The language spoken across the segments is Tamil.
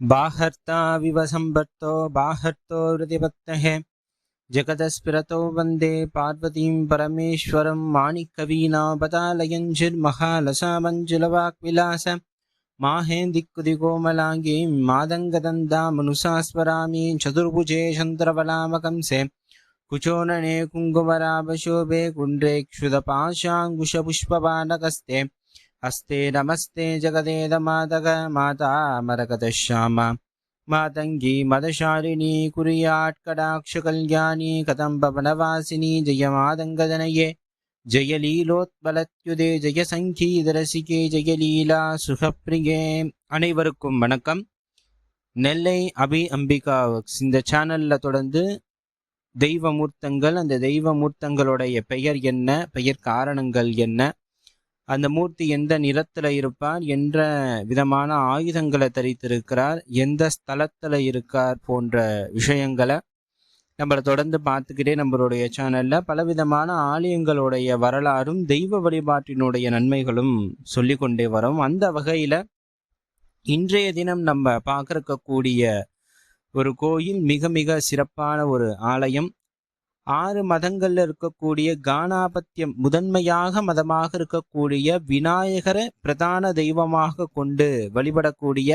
बाहर्ता विवसंवर्तो बाहर्तो हृदिपत्तहे जगदस्फिरतो वन्दे पार्वतीं परमेश्वरं माणिक्यवीणापतालयञ्जिर्महालसामञ्जुलवाक्विलास माहेन्दिक्कुदिकोमलाङ्गीं मादङ्गदन्दामनुसास्वरामि चतुर्भुजे चन्द्रबलामकंसे कुचोनने कुङ्कुमराभशोभे कुण्ड्रेक्षुदपाशाङ्कुशपुष्पबाणकस्ते हस्ते नमस्ते जगदेदमातक माता मरकतश्यामा मातंगी मदशालिनी कुर्यात्कटाक्षकल्याणी कदम्बवनवासिनी जय मादङ्गदनये जय लीलोत्पलत्युदे जय சங்கீதரசிகே ஜெய லீலா சுகப்பிரியே. அனைவருக்கும் வணக்கம். நெல்லை அபி அம்பிகா இந்த சேனல்ல தொடர்ந்து தெய்வமூர்த்தங்கள், அந்த தெய்வமூர்த்தங்களுடைய பெயர் என்ன, பெயர் காரணங்கள் என்ன, அந்த மூர்த்தி எந்த நிறத்தில் இருப்பார், என்ற விதமான ஆயுதங்களை தரித்திருக்கிறார், எந்த ஸ்தலத்தில் இருக்கார் போன்ற விஷயங்களை நம்மளை தொடர்ந்து பார்த்துக்கிட்டே நம்மளுடைய சேனலில் பலவிதமான ஆலயங்களுடைய வரலாறும் தெய்வ வழிபாட்டினுடைய நன்மைகளும் சொல்லி கொண்டே வரோம். அந்த வகையில் இன்றைய தினம் நம்ம பார்க்கக்கூடிய ஒரு கோயில் மிக மிக சிறப்பான ஒரு ஆலயம். 6 மதங்கள்ல இருக்கக்கூடிய கானாபத்தியம் முதன்மையாக மதமாக இருக்கக்கூடிய விநாயகரை பிரதான தெய்வமாக கொண்டு வழிபடக்கூடிய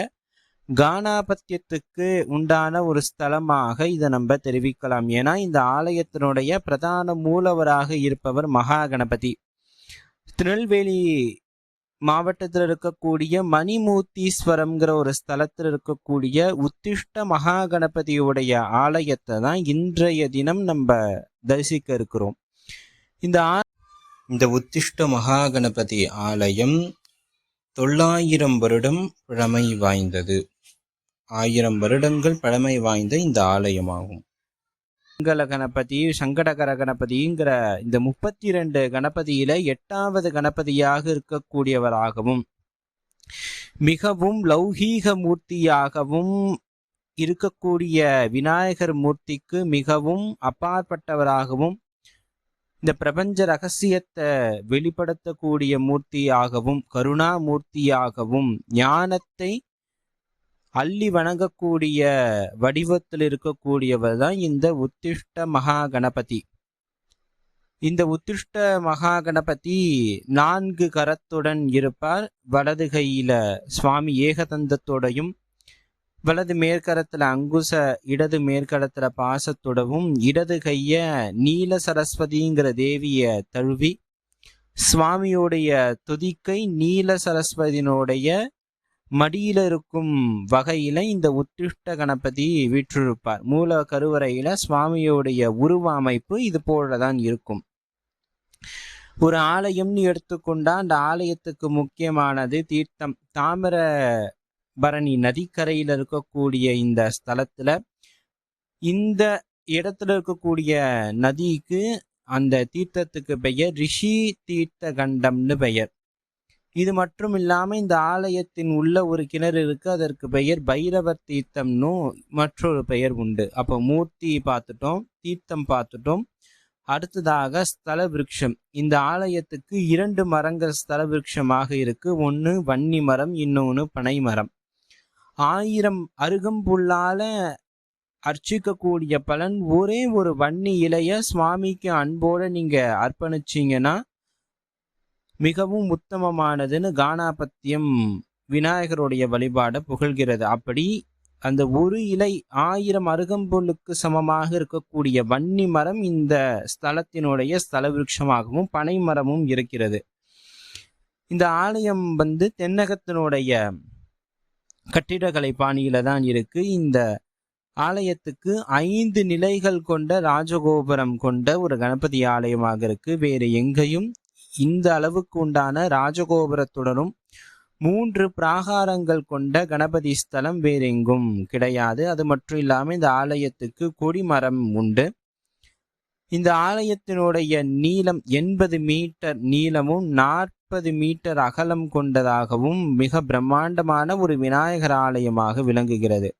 கானாபத்தியத்துக்கு உண்டான ஒரு ஸ்தலமாக இதை நம்ம தெரிவிக்கலாம். ஏன்னா இந்த ஆலயத்தினுடைய பிரதான மூலவராக இருப்பவர் மகா கணபதி. திருநெல்வேலி மாவட்டத்தில் இருக்கக்கூடிய மணிமூர்த்தீஸ்வரம்ங்கிற ஒரு ஸ்தலத்தில் இருக்கக்கூடிய உத்திஷ்ட மகா கணபதியுடைய ஆலயத்தை தான் இன்றைய தினம் நம்ம தரிசிக்க இருக்கிறோம். இந்த உத்திஷ்ட மகா கணபதி ஆலயம் 900 வருடம் பழமை வாய்ந்தது. 1000 வருடங்கள் பழமை வாய்ந்த இந்த ஆலயமாகும். மங்கள கணபதி, சங்கடகர கணபதிங்கிற இந்த 32 கணபதியில 8வது கணபதியாக இருக்கக்கூடியவராகவும் மிகவும் லௌகீக மூர்த்தியாகவும் இருக்கக்கூடிய விநாயகர் மூர்த்திக்கு மிகவும் அப்பாற்பட்டவராகவும் இந்த பிரபஞ்ச ரகசியத்தை வெளிப்படுத்தக்கூடிய மூர்த்தியாகவும் கருணாமூர்த்தியாகவும் ஞானத்தை அள்ளி வணங்கக்கூடிய வடிவத்தில் இருக்கக்கூடியவர் தான் இந்த உத்திஷ்ட மகா கணபதி. இந்த உத்திஷ்ட மகா கணபதி 4 கரத்துடன் இருப்பார். வலது கையில சுவாமி ஏகதந்தத்தோடையும், வலது மேற்கரத்துல அங்குச, இடது மேற்கரத்துல பாசத்தோடவும், இடது கைய நீல சரஸ்வதிங்கிற தேவிய தழுவி சுவாமியோடைய துதிக்கை நீல சரஸ்வதியினுடைய மடியில இருக்கும் வகையில இந்த உத்திஷ்ட கணபதி வீற்றிருப்பார். மூல கருவறையில சுவாமியோடைய உருவ அமைப்பு இது போலதான் இருக்கும். ஒரு ஆலயம்னு எடுத்துக்கொண்டா அந்த ஆலயத்துக்கு முக்கியமானது தீர்த்தம். தாமிரபரணி நதிக்கரையில் இருக்கக்கூடிய இந்த ஸ்தலத்துல இந்த இடத்துல இருக்கக்கூடிய நதிக்கு, அந்த தீர்த்தத்துக்கு பெயர் ரிஷி தீர்த்த கண்டம்னு பெயர். இது மட்டும் இல்லாம இந்த ஆலயத்தின் உள்ள ஒரு கிணறு இருக்கு, அதற்கு பெயர் பைரவர் தீர்த்தம்னு மற்றொரு பெயர் உண்டு. அப்போ மூர்த்தி பார்த்துட்டோம், தீர்த்தம் பார்த்துட்டோம். அடுத்ததாக ஸ்தல விருட்சம். இந்த ஆலயத்துக்கு 2 மரங்கள் ஸ்தல விருட்சமாக இருக்கு. ஒன்று வன்னி மரம், இன்னொன்று பனை மரம். 1000 அருகம்புல்லால அர்ச்சிக்கக்கூடிய பலன் ஒரே ஒரு வன்னி இலைய சுவாமிக்கு அன்போட நீங்க அர்ப்பணிச்சீங்கன்னா மிகவும் உத்தமமானதுன்னு கானாபத்தியம் விநாயகருடைய வழிபாட புகழ்கிறது. அப்படி அந்த ஒரு இலை 1000 அருகம்புல்லுக்கு சமமாக இருக்கக்கூடிய வன்னி மரம் இந்த ஸ்தலத்தினுடைய ஸ்தல விருட்சமாகவும் பனை மரமும் இருக்கிறது. இந்த ஆலயம் தென்னகத்தினுடைய கட்டிடக்கலை பாணியில தான் இருக்கு. இந்த ஆலயத்துக்கு 5 நிலைகள் கொண்ட ராஜகோபுரம் கொண்ட ஒரு கணபதி ஆலயமாக இருக்கு. வேறு எங்கேயும் இந்த அளவுக்கு உண்டான ராஜகோபுரத்துடனும் 3 பிராகாரங்கள் கொண்ட கணபதி ஸ்தலம் வேறெங்கும் கிடையாது. அது மட்டும் இல்லாமல் இந்த ஆலயத்துக்கு கொடிமரம் உண்டு. இந்த ஆலயத்தினுடைய நீளம் 80 மீட்டர் நீளமும் 40 மீட்டர் அகலம் கொண்டதாகவும் மிக பிரம்மாண்டமான ஒரு விநாயகர் ஆலயமாக விளங்குகிறது.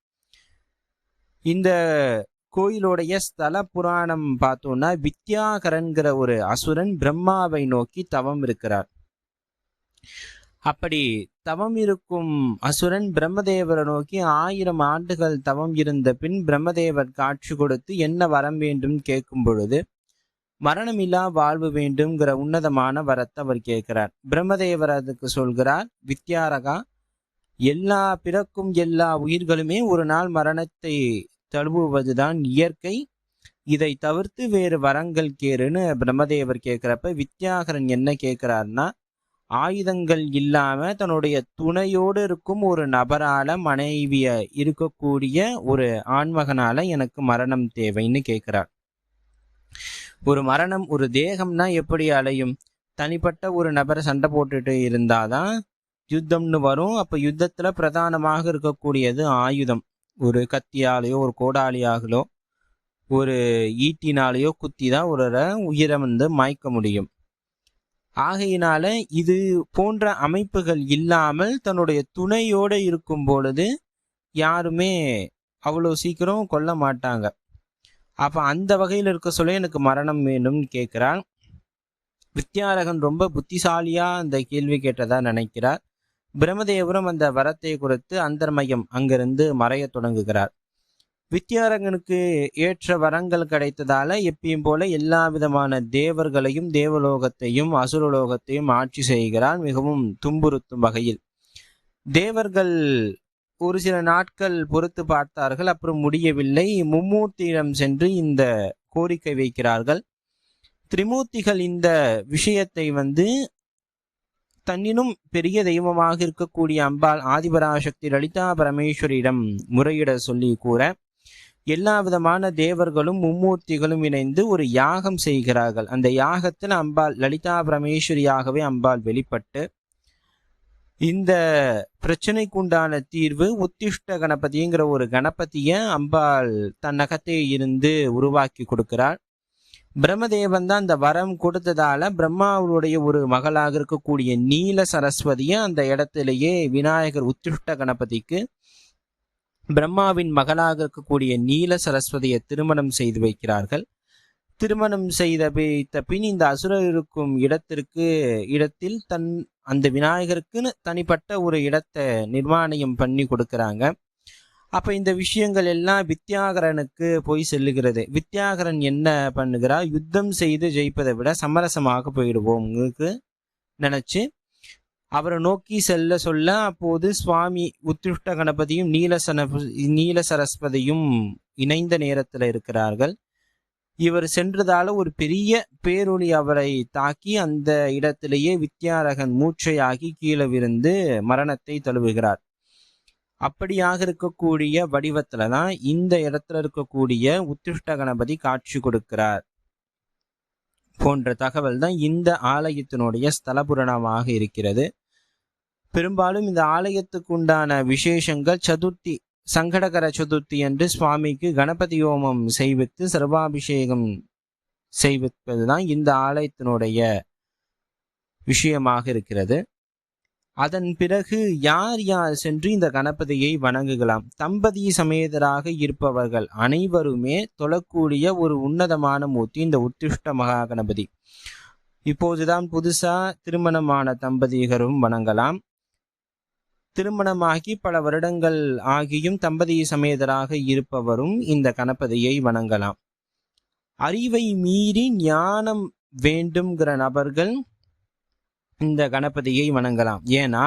இந்த கோயிலுடைய ஸ்தல புராணம் பார்த்தோம்னா வித்யாகரன்கிற ஒரு அசுரன் பிரம்மாவை நோக்கி தவம் இருக்கிறார். அப்படி தவம் இருக்கும் அசுரன் பிரம்மதேவரை நோக்கி 1000 ஆண்டுகள் தவம் இருந்த பின் பிரம்மதேவர் காட்சி கொடுத்து என்ன வரம் வேண்டும் கேட்கும் பொழுது மரணமில்லா வாழ்வு வேண்டும்ங்கிற உன்னதமான வரத்தை அவர் கேட்கிறார். பிரம்மதேவர் அதுக்கு சொல்கிறார், வித்யாரகா, எல்லா பிறக்கும் எல்லா உயிர்களுமே ஒரு நாள் மரணத்தை தழுவுவதுதான் இயற்கை, இதை தவிர்த்து வேறு வரங்கள் கேறுன்னு பிரம்மதேவர் கேட்கிறப்ப வித்யாகரன் என்ன கேட்கிறார்னா, ஆயுதங்கள் இல்லாம தன்னுடைய துணையோடு இருக்கும் ஒரு நபரால, மனைவிய இருக்கக்கூடிய ஒரு ஆண்மகனால எனக்கு மரணம் தேவைன்னு கேட்கிறார். ஒரு மரணம், ஒரு தேகம்னா எப்படி அலையும்? தனிப்பட்ட ஒரு நபரை சண்டை போட்டுட்டு இருந்தாதான் யுத்தம்னு வரும். அப்ப யுத்தத்துல பிரதானமாக இருக்கக்கூடியது ஆயுதம். ஒரு கத்தியாலேயோ ஒரு கோடாலியாகலோ ஒரு ஈட்டினாலேயோ குத்தி தான் ஒரு உயிரை மாய்க்க முடியும். ஆகையினால இது போன்ற அமைப்புகள் இல்லாமல் தன்னுடைய துணையோடு இருக்கும் பொழுது யாருமே அவ்வளோ சீக்கிரம் கொல்ல மாட்டாங்க. அப்ப அந்த வகையில் இருக்க சொல்ல எனக்கு மரணம் வேணும்னு கேட்கிறார். வித்யாரகன் ரொம்ப புத்திசாலியா அந்த கேள்வி கேட்டதா நினைக்கிறார். பிரம்மதேவரும் அந்த வரத்தை குறித்து அந்தர்மயம் அங்கிருந்து மறைய தொடங்குகிறார். வித்யாரங்கனுக்கு ஏற்ற வரங்கள் கிடைத்ததால எப்பயும் போல எல்லா விதமான தேவர்களையும் தேவலோகத்தையும் அசுரலோகத்தையும் ஆட்சி செய்கிறார், மிகவும் துன்புறுத்தும் வகையில். தேவர்கள் ஒரு சில நாட்கள் பொறுத்து பார்த்தார்கள், அப்புறம் முடியவில்லை. மும்மூர்த்தியிடம் சென்று இந்த கோரிக்கை வைக்கிறார்கள். திரிமூர்த்திகள் இந்த விஷயத்தை தன்னினும் பெரிய தெய்வமாக இருக்கக்கூடிய அம்பாள் ஆதிபராசக்தி லலிதா பரமேஸ்வரியிடம் முறையிட சொல்லி கூற, எல்லா விதமான தேவர்களும் மும்மூர்த்திகளும் இணைந்து ஒரு யாகம் செய்கிறார்கள். அந்த யாகத்தில் அம்பாள் லலிதா பரமேஸ்வரியாகவே அம்பாள் வெளிப்பட்டு இந்த பிரச்சனைக்கு உண்டான தீர்வு உத்திஷ்ட கணபதிங்கிற ஒரு கணபதியை அம்பாள் தன்னகத்தே இருந்து உருவாக்கி கொடுக்கிறாள். பிரம்மதேவன் தான் அந்த வரம் கொடுத்ததால பிரம்மாவுடைய ஒரு மகளாக இருக்கக்கூடிய நீல சரஸ்வதியை அந்த இடத்திலேயே விநாயகர் உத்திஷ்ட கணபதிக்கு பிரம்மாவின் மகளாக இருக்கக்கூடிய நீல சரஸ்வதியை திருமணம் செய்து வைக்கிறார்கள். திருமணம் செய்த பின் இந்த அசுரர் இருக்கும் இடத்தில் அந்த விநாயகருக்குன்னு தனிப்பட்ட ஒரு இடத்தை நிர்மாணியம் பண்ணி கொடுக்கறாங்க. அப்ப இந்த விஷயங்கள் எல்லாம் வித்யாகரனுக்கு போய் செல்லுகிறது. வித்யாகரன் என்ன பண்ணுகிறார், யுத்தம் செய்து ஜெயிப்பதை விட சமரசமாக போயிடுவோம் நினைச்சு அவரை நோக்கி செல்ல சொல்ல, அப்போது சுவாமி உத்திஷ்ட கணபதியும் நீல சரஸ்வதியும் இணைந்த நேரத்தில் இருக்கிறார்கள். இவர் சென்றதால ஒரு பெரிய பேரொளி அவரை தாக்கி அந்த இடத்திலேயே வித்யாரகன் மூச்சையாகி கீழே விழுந்து மரணத்தை தழுவுகிறார். அப்படியாக இருக்கக்கூடிய வடிவத்துல தான் இந்த இடத்துல இருக்கக்கூடிய உத்திஷ்ட கணபதி காட்சி கொடுக்கிறார் போன்ற தகவல் தான் இந்த ஆலயத்தினுடைய ஸ்தலபுராணமாக இருக்கிறது. பெரும்பாலும் இந்த ஆலயத்துக்கு உண்டான விசேஷங்கள் சதுர்த்தி, சங்கடகர சதுர்த்தி என்று சுவாமிக்கு கணபதி ஹோமம் செய்வித்து சர்வாபிஷேகம் செய்விப்பதுதான் இந்த ஆலயத்தினுடைய விஷயமாக இருக்கிறது. அதன் பிறகு யார் யார் சென்று இந்த கணபதியை வணங்குகலாம்? தம்பதி சமேதராக இருப்பவர்கள் அனைவருமே தொழக்கூடிய ஒரு உன்னதமான மூர்த்தி இந்த உத்திஷ்ட மகா கணபதி. இப்போதுதான் புதுசா திருமணமான தம்பதியரும் வணங்கலாம். திருமணமாகி பல வருடங்கள் ஆகியும் தம்பதி சமேதராக இருப்பவரும் இந்த கணபதியை வணங்கலாம். அறிவை மீறி ஞானம் வேண்டும்ங்கிற நபர்கள் இந்த கணபதியை வணங்கலாம். ஏன்னா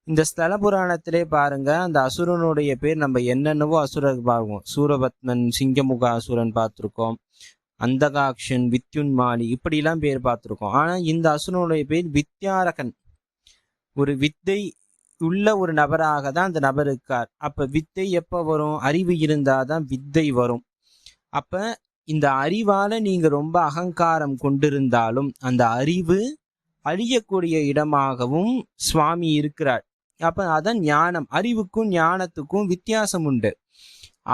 இந்த ஸ்தல புராணத்திலே பாருங்க, அந்த அசுரனுடைய பேர் நம்ம என்னென்னவோ அசுரர் பார்ப்போம். சூரபத்மன், சிங்கமுக அசுரன் பார்த்துருக்கோம், அந்தகாக்ஷன், வித்யுன்மாலி, இப்படிலாம் பேர் பார்த்துருக்கோம். ஆனா இந்த அசுரனுடைய பேர் வித்யாரகன். ஒரு வித்தை உள்ள ஒரு நபராக தான் அந்த நபர் இருக்கார். அப்ப வித்தை எப்ப வரும்? அறிவு இருந்தாதான் வித்தை வரும். அப்ப இந்த அறிவால நீங்க ரொம்ப அகங்காரம் கொண்டிருந்தாலும் அந்த அறிவு அழியக்கூடிய இடமாகவும் சுவாமி இருக்கிறார். அப்ப அதான் ஞானம். அறிவுக்கும் ஞானத்துக்கும் வித்தியாசம் உண்டு.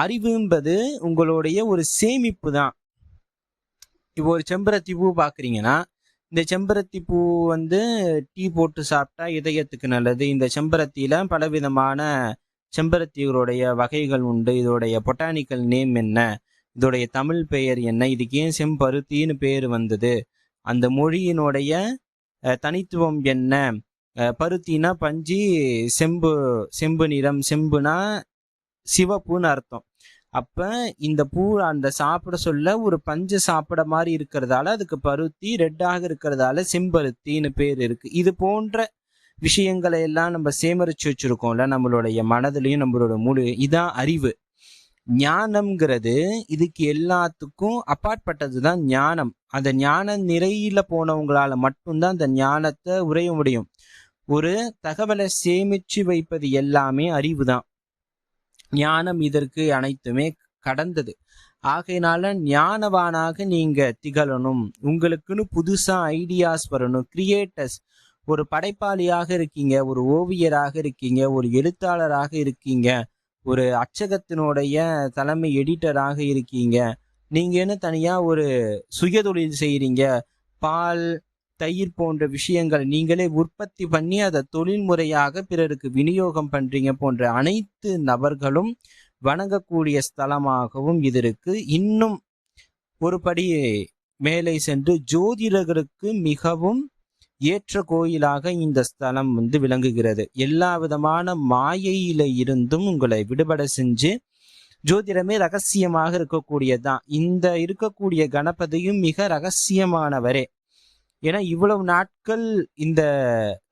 அறிவு என்பது உங்களுடைய ஒரு சேமிப்பு தான். இப்போ ஒரு செம்பருத்தி பூ பாக்குறீங்கன்னா, இந்த செம்பருத்தி பூ டீ போட்டு சாப்பிட்டா இதயத்துக்கு நல்லது. இந்த செம்பருத்தியில பலவிதமான செம்பருத்திகளுடைய வகைகள் உண்டு. இதோடைய பொட்டானிக்கல் நேம் என்ன, இதோடைய தமிழ் பெயர் என்ன, இதுக்கு ஏன் செம்பருத்தின்னு பேர் வந்தது, அந்த மொழியினுடைய தனித்துவம் என்ன, பருத்தினா பஞ்சு, செம்பு செம்பு நிறம், செம்புனா சிவப்புன்னு அர்த்தம். அப்ப இந்த பூ அந்த சாப்பிட சொல்ல ஒரு பஞ்சு சாப்பிட மாதிரி இருக்கிறதால அதுக்கு பருத்தி, ரெட்டாக இருக்கிறதால செம்பருத்தின்னு பேர் இருக்கு. இது போன்ற விஷயங்களை எல்லாம் நம்ம சேமரிச்சு வச்சிருக்கோம்ல நம்மளுடைய மனதிலையும் நம்மளோட இதான் அறிவு. ஞானம்ங்கிறது இதுக்கு எல்லாத்துக்கும் அப்பாற்பட்டதுதான் ஞானம். அந்த ஞான நிறையில போனவங்களால மட்டும்தான் அந்த ஞானத்தை உரைய முடியும். ஒரு தகவலை சேமிச்சு வைப்பது எல்லாமே அறிவு தான். ஞானம் இதற்கு அனைத்துமே கடந்தது. ஆகையினால ஞானவானாக நீங்க திகழணும். உங்களுக்குன்னு புதுசா ஐடியாஸ் வரணும். கிரியேட்டர்ஸ், ஒரு படைப்பாளியாக இருக்கீங்க, ஒரு ஓவியராக இருக்கீங்க, ஒரு எழுத்தாளராக இருக்கீங்க, ஒரு அச்சகத்தினுடைய தலைமை எடிட்டராக இருக்கீங்க, நீங்க என்ன தனியா ஒரு சுயதொழில் செய்கிறீங்க, பால் தயிர் போன்ற விஷயங்கள் நீங்களே உற்பத்தி பண்ணி அதை தொழில்முறையாக பிறருக்கு விநியோகம் பண்றீங்க போன்ற அனைத்து நபர்களும் வணங்கக்கூடிய ஸ்தலமாகவும் இது இருக்கு. இன்னும் ஒரு படி மேலே சென்று ஜோதிடர்களுக்கு மிகவும் ஏற்ற கோயிலாக இந்த ஸ்தலம் விளங்குகிறது. எல்லா விதமான மாயையில இருந்தும் உங்களை விடுபட செஞ்சு, ஜோதிடமே ரகசியமாக இருக்கக்கூடியதுதான். இந்த இருக்கக்கூடிய கணபதியும் மிக ரகசியமானவரே. ஏன்னா இவ்வளவு நாட்கள் இந்த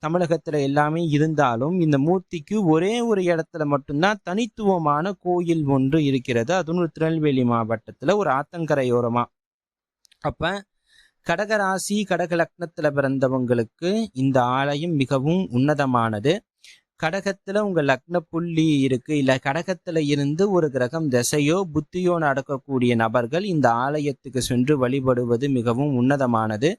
தமிழகத்துல எல்லாமே இருந்தாலும் இந்த மூர்த்திக்கு ஒரே ஒரு இடத்துல மட்டும்தான் தனித்துவமான கோயில் ஒன்று இருக்கிறது. அதுவும் திருநெல்வேலி மாவட்டத்துல ஒரு ஆத்தங்கரையோரமா. அப்ப கடகராசி கடக லக்னத்துல பிறந்தவங்களுக்கு இந்த ஆலயம் மிகவும் உன்னதமானது. கடகத்துல உங்க லக்ன புள்ளி இருக்கு, இல்ல கடகத்துல இருந்து ஒரு கிரகம் திசையோ புத்தியோ நடக்கக்கூடிய நபர்கள் இந்த ஆலயத்துக்கு சென்று வழிபடுவது மிகவும் உன்னதமானது.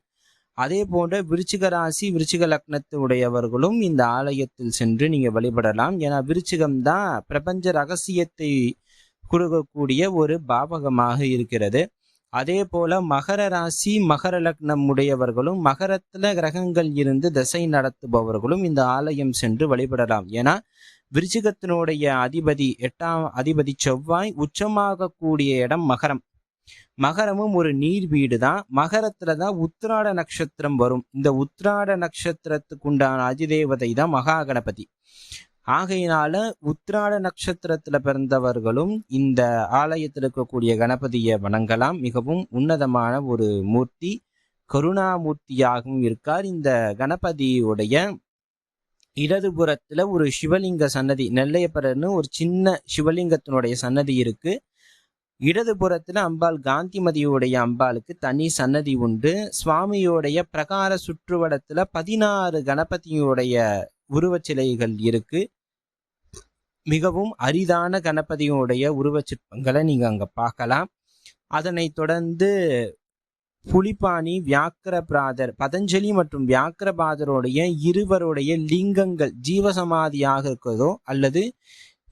அதே போன்ற விருச்சிக ராசி விருச்சிக லக்னத்து உடையவர்களும் இந்த ஆலயத்தில் சென்று நீங்க வழிபடலாம். ஏன்னா விருச்சிகம்தான் பிரபஞ்ச ரகசியத்தை கொடுக்கக்கூடிய ஒரு பாவகமாக இருக்கிறது. அதே போல மகர ராசி மகர லக்னம் உடையவர்களும் மகரத்துல கிரகங்கள் இருந்து திசை நடத்துபவர்களும் இந்த ஆலயம் சென்று வழிபடலாம். ஏன்னா விருச்சிகத்தினுடைய அதிபதி 8ஆம் அதிபதி செவ்வாய் உச்சமாக கூடிய இடம் மகரம். மகரமும் ஒரு நீர் வீடு தான். மகரத்துல தான் உத்திராட நட்சத்திரம் வரும். இந்த உத்திராட நட்சத்திரத்துக்கு உண்டான அதிதேவதை தான் மகா கணபதி. ஆகையினால உத்திராட நட்சத்திரத்துல பிறந்தவர்களும் இந்த ஆலயத்தில் இருக்கக்கூடிய கணபதியை வணங்கலாம். மிகவும் உன்னதமான ஒரு மூர்த்தி, கருணாமூர்த்தியாகவும் இருக்கார். இந்த கணபதியுடைய இடதுபுறத்துல ஒரு சிவலிங்க சன்னதி, நெல்லையப்பரர்னு ஒரு சின்ன சிவலிங்கத்தினுடைய சன்னதி இருக்கு. இடதுபுறத்துல அம்பாள் காந்திமதியுடைய அம்பாளுக்கு தனி சன்னதி உண்டு. சுவாமியோடைய பிரகார சுற்றுவடத்துல 16 கணபதியுடைய உருவச்சிலைகள் இருக்கு. மிகவும் அரிதான கணபதியுடைய உருவச்சிற்பங்களை நீங்க அங்க பார்க்கலாம். அதனை தொடர்ந்து புலிப்பாணி வியாக்கிரபாதர், பதஞ்சலி மற்றும் வியாக்கிரபாதருடைய இருவருடைய லிங்கங்கள் ஜீவசமாதியாக இருக்கிறதோ அல்லது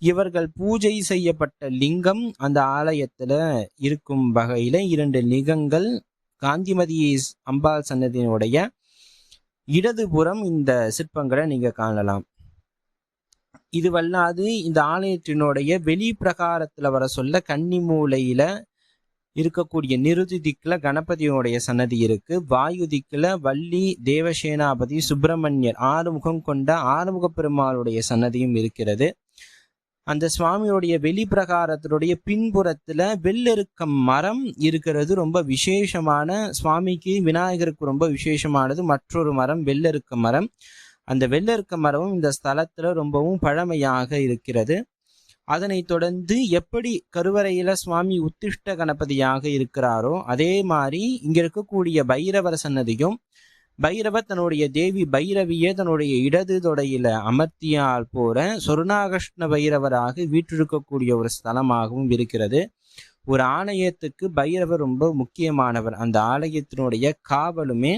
இவர்கள் பூஜை செய்யப்பட்ட லிங்கம் அந்த ஆலயத்துல இருக்கும் வகையில 2 லிங்கங்கள் காந்திமதி அம்பாள் சன்னதியினுடைய இடதுபுறம் இந்த சிற்பங்களை நீங்க காணலாம். இதுவல்லாது இந்த ஆலயத்தினுடைய வெளி பிரகாரத்துல வர சொல்ல கன்னி மூலையில இருக்கக்கூடிய நிருதி திக்குல கணபதியோடைய சன்னதி இருக்கு. வாயு திக்குல வள்ளி தேவசேனாபதி சுப்பிரமணியர் 6 முகம் கொண்ட ஆறுமுக பெருமாளுடைய சன்னதியும் இருக்கிறது. அந்த சுவாமியோடைய வெளி பிரகாரத்தினுடைய பின்புறத்துல வெள்ளெருக்க மரம் இருக்கிறது. ரொம்ப விசேஷமான, சுவாமிக்கு விநாயகருக்கு ரொம்ப விசேஷமானது மற்றொரு மரம் வெள்ளெருக்க மரம். அந்த வெள்ளெருக்க மரமும் இந்த ஸ்தலத்துல ரொம்பவும் பழமையாக இருக்கிறது. அதனை தொடர்ந்து எப்படி கருவறையில சுவாமி உத்திஷ்ட கணபதியாக இருக்கிறாரோ அதே மாதிரி இங்க இருக்கக்கூடிய பைரவர் சன்னதியும், பைரவர் தன்னுடைய தேவி பைரவியே தன்னுடைய இடது தொடையில அமர்த்தியால் போற சொர்ணாகஷ்ண பைரவராக வீற்றிருக்கக்கூடிய ஒரு ஸ்தலமாகவும் இருக்கிறது. ஒரு ஆலயத்துக்கு பைரவர் ரொம்ப முக்கியமானவர். அந்த ஆலயத்தினுடைய காவலுமே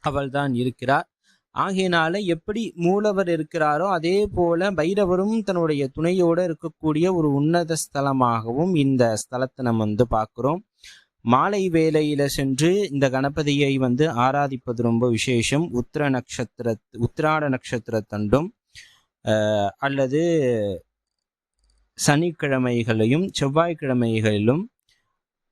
அவள்தான் இருக்கிறார். ஆகையினால எப்படி மூலவர் இருக்கிறாரோ அதே போல பைரவரும் தன்னுடைய துணையோடு இருக்கக்கூடிய ஒரு உன்னத ஸ்தலமாகவும் இந்த ஸ்தலத்தை நம்ம பார்க்கிறோம். மாலை வேளையில சென்று இந்த கணபதியை ஆராதிப்பது ரொம்ப விசேஷம். உத்திராட நட்சத்திரத்தண்டும் அல்லது சனிக்கிழமைகளையும் செவ்வாய்க்கிழமைகளிலும்,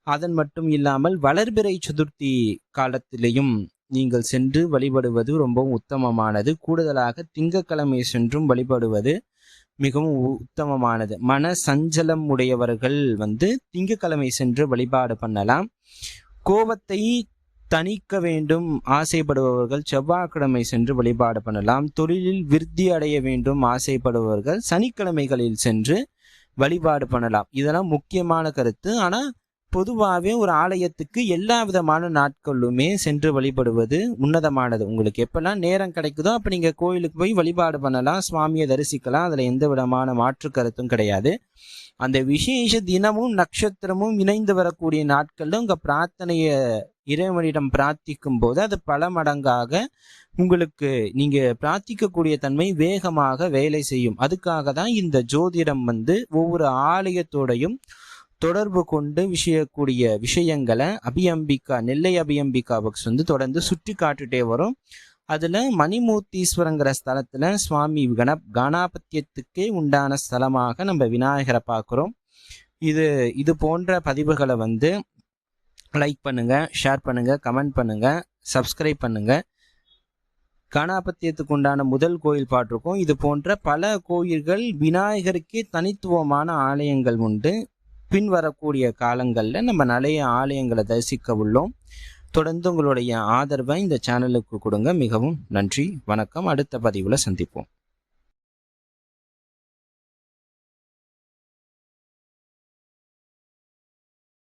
அதன் மட்டும் இல்லாமல் வளர்பிறை சதுர்த்தி காலத்திலையும் நீங்கள் சென்று வழிபடுவது ரொம்பவும் உத்தமமானது. கூடுதலாக திங்கட்கிழமை சென்றும் வழிபடுவது மிகவும் உத்தமமானது. மன சஞ்சலம் உடையவர்கள் திங்கட்கிழமை சென்று வழிபாடு பண்ணலாம். கோபத்தை தணிக்க வேண்டும் ஆசைப்படுபவர்கள் செவ்வாய்க்கிழமை சென்று வழிபாடு பண்ணலாம். தொழிலில் விருத்தி அடைய வேண்டும் ஆசைப்படுபவர்கள் சனிக்கிழமைகளில் சென்று வழிபாடு பண்ணலாம். இதெல்லாம் முக்கியமான கருத்து. ஆனால் பொதுவாகவே ஒரு ஆலயத்துக்கு எல்லா விதமான நாட்களுமே சென்று வழிபடுவது உன்னதமானது. உங்களுக்கு எப்பெல்லாம் நேரம் கிடைக்குதோ அப்போ நீங்கள் கோயிலுக்கு போய் வழிபாடு பண்ணலாம், சுவாமியை தரிசிக்கலாம். அதில் எந்த விதமான மாற்று கருத்தும் கிடையாது. அந்த விசேஷ தினமும் நட்சத்திரமும் இணைந்து வரக்கூடிய நாட்களில் உங்கள் பிரார்த்தனையை இறைவனிடம் பிரார்த்திக்கும் போது அது பல மடங்காக உங்களுக்கு நீங்கள் பிரார்த்திக்கக்கூடிய தன்மை வேகமாக வேலை செய்யும். அதுக்காக தான் இந்த ஜோதிடம் ஒவ்வொரு ஆலயத்தோடையும் தொடர்பு கொண்டு விஷயக்கூடிய விஷயங்களை அபியம்பிகா நெல்லை அபியம்பிகா பக்ஸ் தொடர்ந்து சுற்றி காட்டுட்டே வரும். அதில் மணிமூர்த்தீஸ்வரங்கிற ஸ்தலத்தில் சுவாமி கணாபத்தியத்துக்கே உண்டான ஸ்தலமாக நம்ம விநாயகரை பார்க்குறோம். இது போன்ற பதிவுகளை லைக் பண்ணுங்கள், ஷேர் பண்ணுங்கள், கமெண்ட் பண்ணுங்கள், சப்ஸ்கிரைப் பண்ணுங்கள். கணாபத்தியத்துக்கு உண்டான முதல் கோயில் பாட்டிருக்கோம். இது போன்ற பல கோயில்கள் விநாயகருக்கே தனித்துவமான ஆலயங்கள் உண்டு. பின்வரக்கூடிய காலங்களில் நம்ம நிறைய ஆலயங்களை தரிசிக்க உள்ளோம். தொடர்ந்து உங்களுடைய ஆதரவை இந்த சேனலுக்கு கொடுங்க. மிகவும் நன்றி. வணக்கம். அடுத்த பதிவில் சந்திப்போம்.